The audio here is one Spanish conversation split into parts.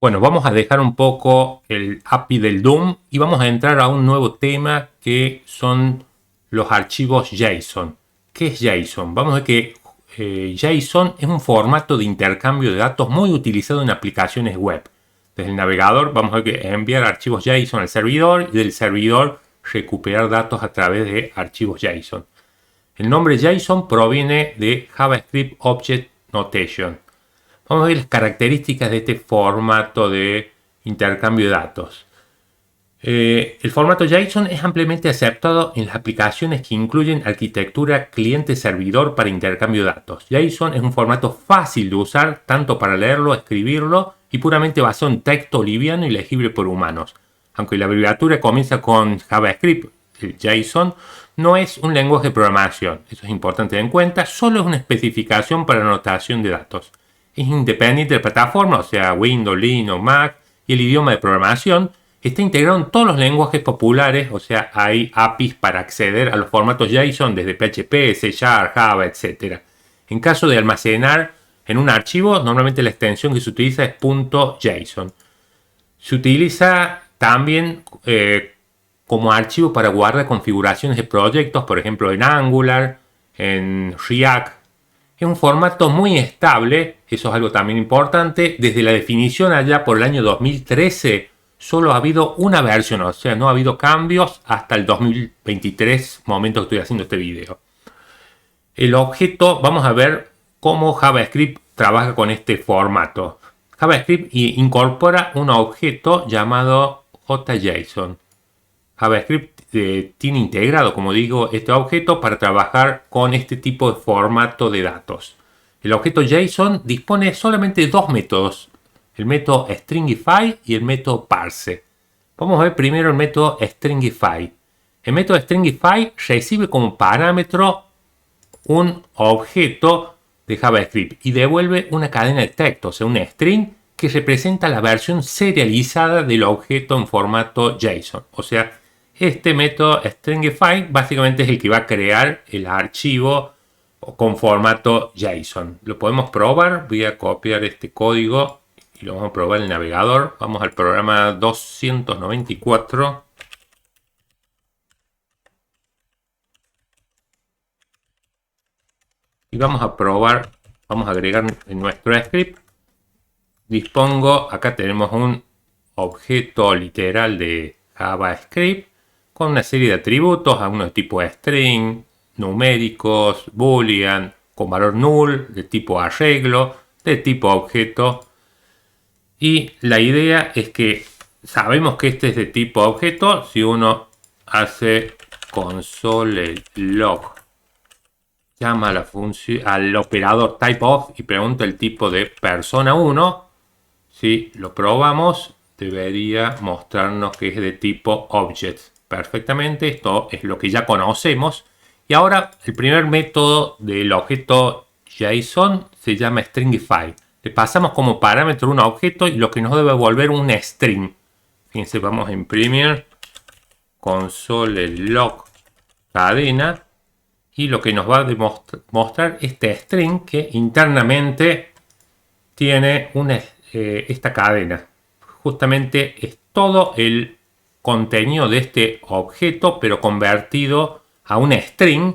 Bueno, vamos a dejar un poco el API del DOM y vamos a entrar a un nuevo tema que son los archivos JSON. ¿Qué es JSON? Vamos a ver que JSON es un formato de intercambio de datos muy utilizado en aplicaciones web. Desde el navegador vamos a ver que enviar archivos JSON al servidor y del servidor recuperar datos a través de archivos JSON. El nombre JSON proviene de JavaScript Object Notation. Vamos a ver las características de este formato de intercambio de datos. El formato JSON es ampliamente aceptado en las aplicaciones que incluyen arquitectura cliente-servidor para intercambio de datos. JSON es un formato fácil de usar tanto para leerlo, escribirlo y puramente basado en texto liviano y legible por humanos. Aunque la abreviatura comienza con JavaScript, el JSON no es un lenguaje de programación. Eso es importante tener en cuenta. Solo es una especificación para anotación de datos. Es independiente de la plataforma, o sea, Windows, Linux, Mac, y el idioma de programación. Está integrado en todos los lenguajes populares, o sea, hay APIs para acceder a los formatos JSON desde PHP, C#, Java, etc. En caso de almacenar en un archivo, normalmente la extensión que se utiliza es .json. Se utiliza también como archivo para guardar configuraciones de proyectos, por ejemplo, en Angular, en React. Es un formato muy estable, eso es algo también importante. Desde la definición allá por el año 2013, solo ha habido una versión, o sea, no ha habido cambios hasta el 2023, momento que estoy haciendo este video. El objeto, vamos a ver cómo JavaScript trabaja con este formato. JavaScript incorpora un objeto llamado JSON. JavaScript tiene integrado, como digo, este objeto para trabajar con este tipo de formato de datos. El objeto JSON dispone solamente de dos métodos, el método stringify y el método parse. Vamos a ver primero el método stringify. El método stringify recibe como parámetro un objeto de JavaScript y devuelve una cadena de texto, o sea, un string que representa la versión serializada del objeto en formato JSON. O sea, este método stringify básicamente es el que va a crear el archivo con formato JSON. Lo podemos probar. Voy a copiar este código y lo vamos a probar en el navegador. Vamos al programa 294. Y vamos a probar, vamos a agregar en nuestro script. Dispongo, acá tenemos un objeto literal de JavaScript con una serie de atributos, algunos de tipo string, numéricos, boolean, con valor null, de tipo arreglo, de tipo objeto. Y la idea es que sabemos que este es de tipo objeto si uno hace console log, llama a la función, al operador typeof y pregunta el tipo de persona 1. Si lo probamos, debería mostrarnos que es de tipo object. Perfectamente, esto es lo que ya conocemos. Y ahora el primer método del objeto JSON se llama stringify. Le pasamos como parámetro un objeto y lo que nos debe devolver un string. Fíjense, vamos a imprimir console log cadena y lo que nos va a mostrar este string que internamente tiene esta cadena. Justamente es todo el contenido de este objeto, pero convertido a un string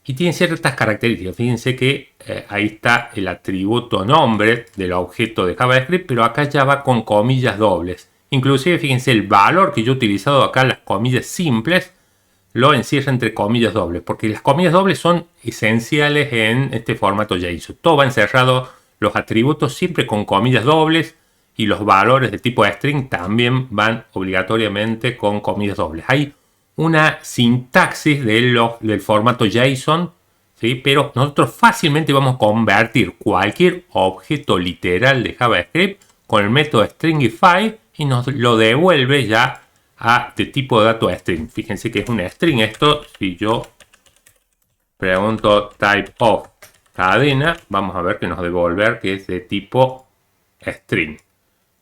y tiene ciertas características. Fíjense que ahí está el atributo nombre del objeto de JavaScript, pero acá ya va con comillas dobles. Inclusive fíjense el valor que yo he utilizado acá, las comillas simples, lo encierra entre comillas dobles, porque las comillas dobles son esenciales en este formato JSON. Todo va encerrado, los atributos siempre con comillas dobles, y los valores de tipo string también van obligatoriamente con comillas dobles. Hay una sintaxis del formato JSON, ¿sí? Pero nosotros fácilmente vamos a convertir cualquier objeto literal de JavaScript con el método stringify y nos lo devuelve ya de tipo de dato string. Fíjense que es un string esto. Si yo pregunto typeof cadena, vamos a ver que nos devolver que es de tipo string.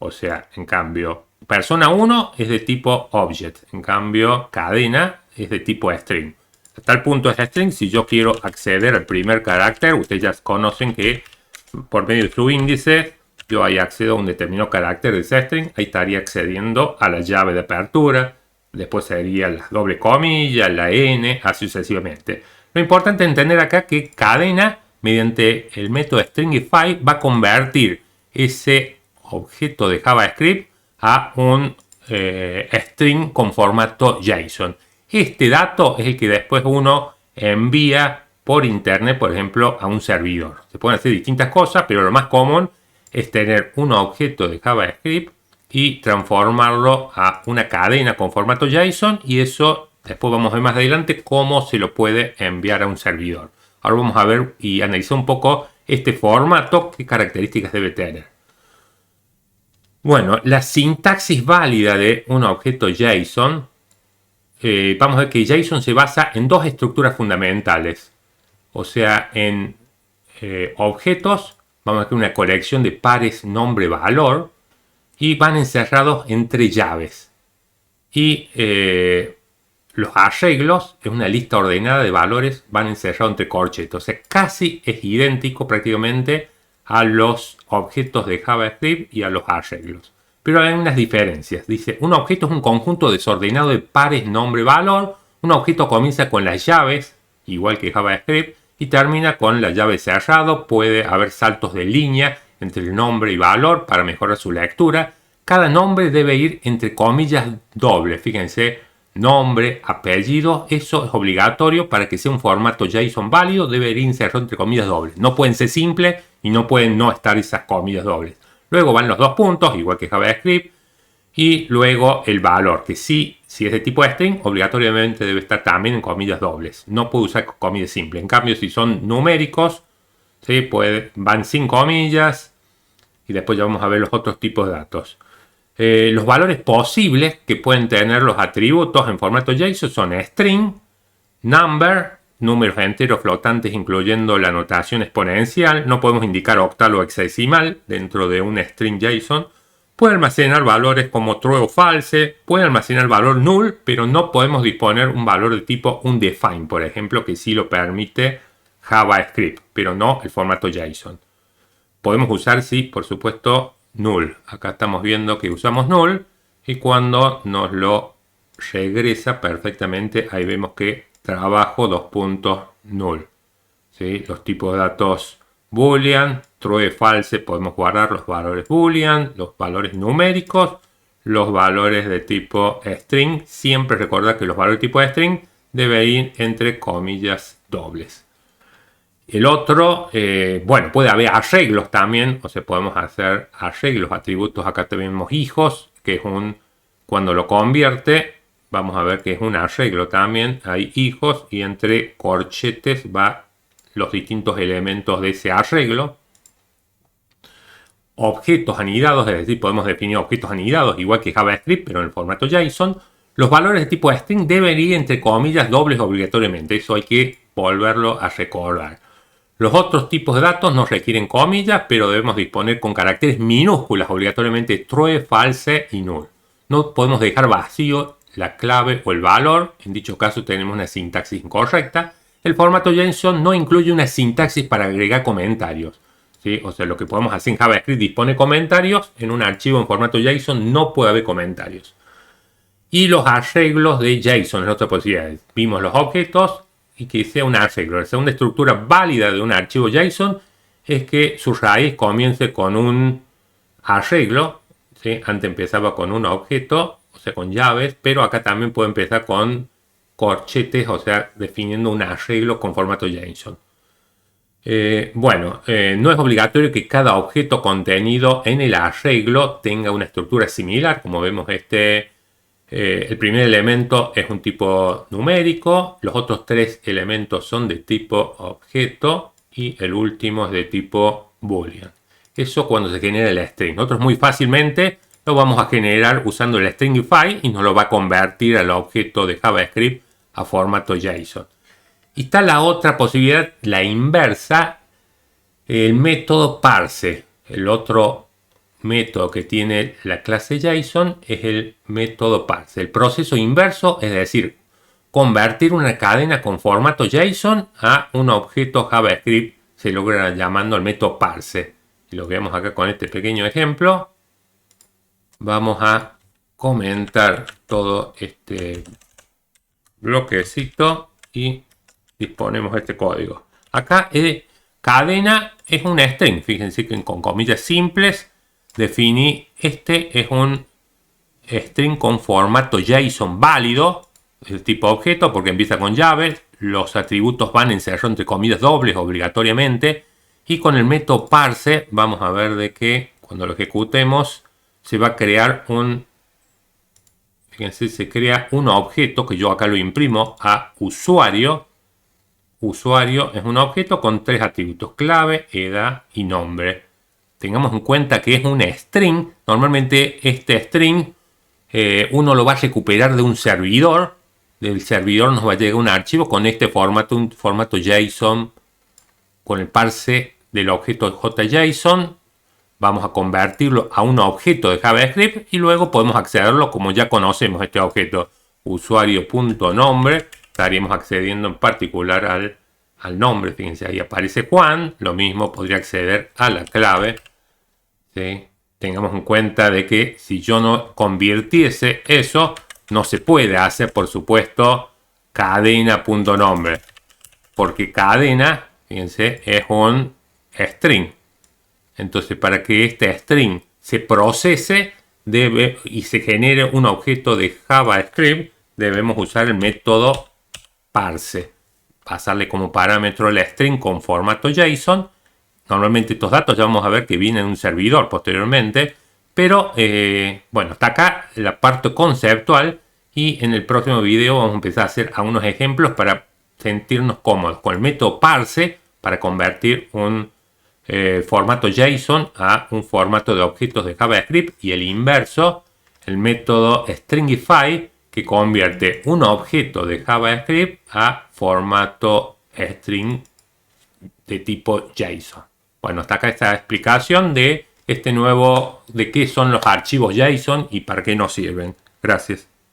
O sea, en cambio, persona 1 es de tipo object. En cambio, cadena es de tipo string. A tal punto es string, si yo quiero acceder al primer carácter, ustedes ya conocen que por medio de su índice yo ahí accedo a un determinado carácter de ese string, ahí estaría accediendo a la llave de apertura, después sería la doble comilla, la n, así sucesivamente. Lo importante es entender acá que cadena, mediante el método stringify, va a convertir ese objeto de JavaScript a un string con formato JSON. Este dato es el que después uno envía por internet, por ejemplo, a un servidor. Se pueden hacer distintas cosas, pero lo más común es tener un objeto de JavaScript y transformarlo a una cadena con formato JSON, y eso después vamos a ver más adelante cómo se lo puede enviar a un servidor. Ahora vamos a ver y analizar un poco este formato, qué características debe tener. Bueno, la sintaxis válida de un objeto JSON, vamos a ver que JSON se basa en dos estructuras fundamentales. O sea, en objetos, vamos a ver una colección de pares nombre-valor, y van encerrados entre llaves. Y los arreglos es una lista ordenada de valores, van encerrados entre corchetes. O sea, casi es idéntico prácticamente a los objetos de JavaScript y a los arreglos. Pero hay unas diferencias. Dice, un objeto es un conjunto desordenado de pares nombre-valor. Un objeto comienza con las llaves, igual que JavaScript, y termina con la llave cerrado. Puede haber saltos de línea entre el nombre y valor para mejorar su lectura. Cada nombre debe ir entre comillas dobles. Fíjense, nombre, apellido, eso es obligatorio para que sea un formato JSON válido, debe ir insertado entre comillas dobles. No pueden ser simples y no pueden no estar esas comillas dobles. Luego van los dos puntos, igual que JavaScript, y luego el valor, que sí, si es de tipo string, obligatoriamente debe estar también en comillas dobles. No puede usar comillas simples. En cambio, si son numéricos, ¿sí? Van sin comillas, y después ya vamos a ver los otros tipos de datos. Los valores posibles que pueden tener los atributos en formato JSON son string, number, números enteros flotantes incluyendo la notación exponencial. No podemos indicar octal o hexadecimal dentro de un string JSON. Puede almacenar valores como true o false. Puede almacenar valor null, pero no podemos disponer un valor de tipo undefined, por ejemplo, que sí lo permite JavaScript, pero no el formato JSON. Podemos usar, sí, por supuesto, null. Acá estamos viendo que usamos null, y cuando nos lo regresa perfectamente, ahí vemos que trabajo null. ¿Sí? Los tipos de datos boolean, true, false, podemos guardar los valores boolean, los valores numéricos, los valores de tipo string. Siempre recordar que los valores de tipo string deben ir entre comillas dobles. El otro, bueno, puede haber arreglos también, o sea, podemos hacer arreglos, atributos. Acá tenemos hijos, que es cuando lo convierte, vamos a ver que es un arreglo también. Hay hijos y entre corchetes va los distintos elementos de ese arreglo. Objetos anidados, es decir, podemos definir objetos anidados igual que JavaScript, pero en el formato JSON. Los valores de tipo string deben ir entre comillas dobles obligatoriamente, eso hay que volverlo a recordar. Los otros tipos de datos no requieren comillas, pero debemos disponer con caracteres minúsculas obligatoriamente true, false y null. No podemos dejar vacío la clave o el valor. En dicho caso tenemos una sintaxis incorrecta. El formato JSON no incluye una sintaxis para agregar comentarios, ¿sí? O sea, lo que podemos hacer en JavaScript dispone comentarios. En un archivo en formato JSON no puede haber comentarios. Y los arreglos de JSON es otra posibilidad. Vimos los objetos y que sea un arreglo. La segunda estructura válida de un archivo JSON es que su raíz comience con un arreglo, ¿sí? Antes empezaba con un objeto, o sea, con llaves, pero acá también puede empezar con corchetes, o sea, definiendo un arreglo con formato JSON. No es obligatorio que cada objeto contenido en el arreglo tenga una estructura similar. Como vemos, el primer elemento es un tipo numérico, los otros tres elementos son de tipo objeto y el último es de tipo boolean. Eso cuando se genera el string. Nosotros muy fácilmente lo vamos a generar usando el stringify y nos lo va a convertir al objeto de JavaScript a formato JSON. Y está la otra posibilidad, la inversa, el método parse. El otro método que tiene la clase JSON es el método parse. El proceso inverso, es decir, convertir una cadena con formato JSON a un objeto JavaScript, se logra llamando el método parse. Si lo vemos acá con este pequeño ejemplo, vamos a comentar todo este bloquecito y disponemos este código. Acá cadena es un string. Fíjense que con comillas simples definí este es un string con formato JSON válido, el tipo objeto porque empieza con llave. Los atributos van encerrados entre comillas dobles obligatoriamente. Y con el método parse vamos a ver de que cuando lo ejecutemos se va a crear un, fíjense, se crea un objeto que yo acá lo imprimo a usuario. Usuario es un objeto con 3 atributos: clave, edad y nombre. Tengamos en cuenta que es un string. Normalmente este string uno lo va a recuperar de un servidor. Del servidor nos va a llegar un archivo con este formato, un formato JSON con el parse del objeto JSON. Vamos a convertirlo a un objeto de JavaScript y luego podemos accederlo como ya conocemos este objeto usuario.nombre. Estaríamos accediendo en particular al nombre. Fíjense, ahí aparece Juan. Lo mismo podría acceder a la clave. ¿Sí? Tengamos en cuenta de que si yo no convirtiese eso, no se puede hacer, por supuesto, cadena.nombre. Porque cadena, fíjense, es un string. Entonces, para que este string se procese y se genere un objeto de JavaScript, debemos usar el método parse. Pasarle como parámetro el string con formato JSON. Normalmente estos datos ya vamos a ver que vienen en un servidor posteriormente. Pero, bueno, hasta acá la parte conceptual. Y en el próximo video vamos a empezar a hacer algunos ejemplos para sentirnos cómodos con el método parse para convertir un formato JSON a un formato de objetos de JavaScript, y el inverso, el método stringify, que convierte un objeto de JavaScript a formato string de tipo JSON. Bueno, hasta acá esta explicación de de qué son los archivos JSON y para qué nos sirven. Gracias.